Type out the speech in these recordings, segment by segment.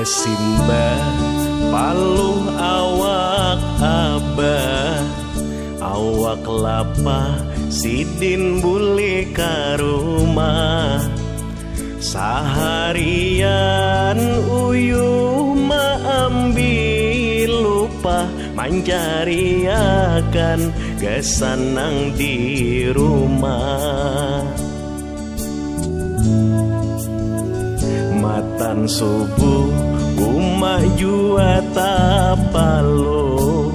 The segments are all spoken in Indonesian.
Simba paluh awak abah, awak lapa sidin buli ka rumah. Saharian uyuh maambil lupa, mancariakan gesanang di rumah. Matan subuh umak jua tapalo,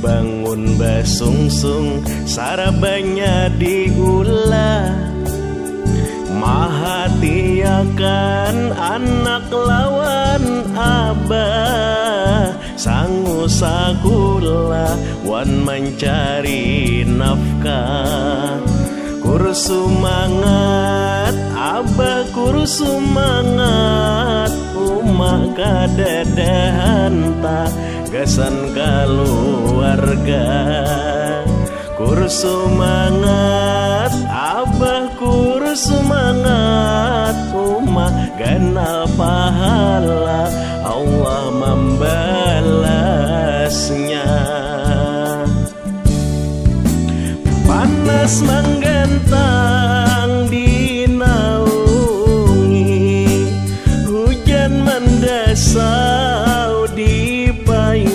bangun basungsung sarabanya diulah. Mahatiakan anak lawan abah, sangu sakula wan mencari nafkah. Kursu mangat abah kursu mangat, umak kadadahan tak gasan keluarga. Kursu mangat abah kursu mangat, umak ganal pahala Allah membalasnya. Panas menggantang dinaungi, hujan mendasau dipayungi.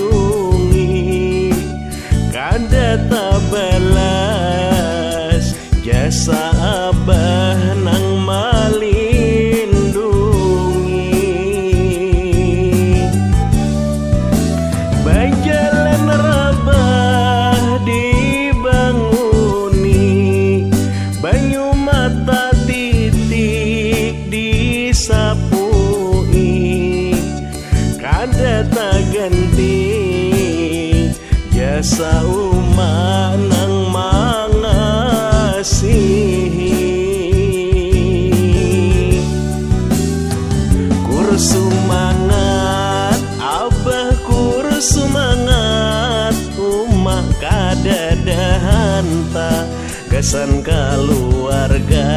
Kada tak balas jasa abah nang melindungi. Bajalan rabah dibanguni, banyu mata titik disapui. Kada tak ganti jasa umak nang mangasihi. Kursu mangat abah kursu mangat, umak kadadahan tak gasan keluarga.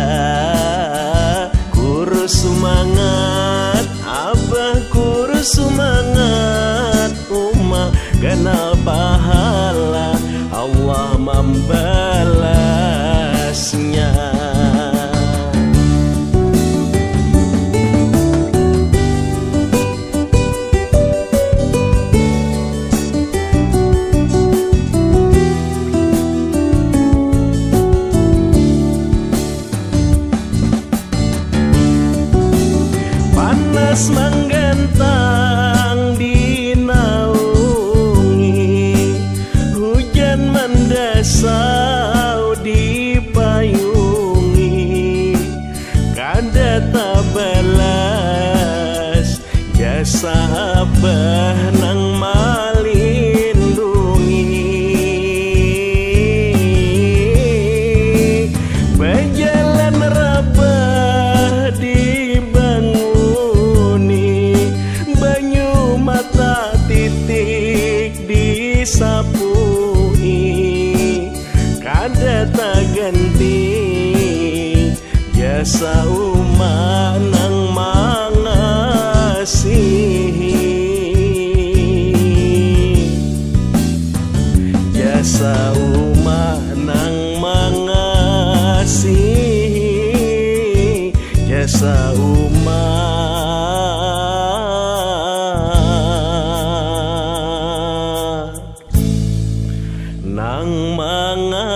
Kursu mangat abah kursu mangat, umak ganal pahala Allah membalasnya. Panas menggantang dinaungi, hujan mendasau dipayungi. Kada tak balas jasa abah nang melindungi. Berjalan rabah dibanguni, banyu mata titik disapui. Kada tak ganti jasa umak nang mangasihi. Jasa umak nang mangasihi, jasa umak nang mangasihi.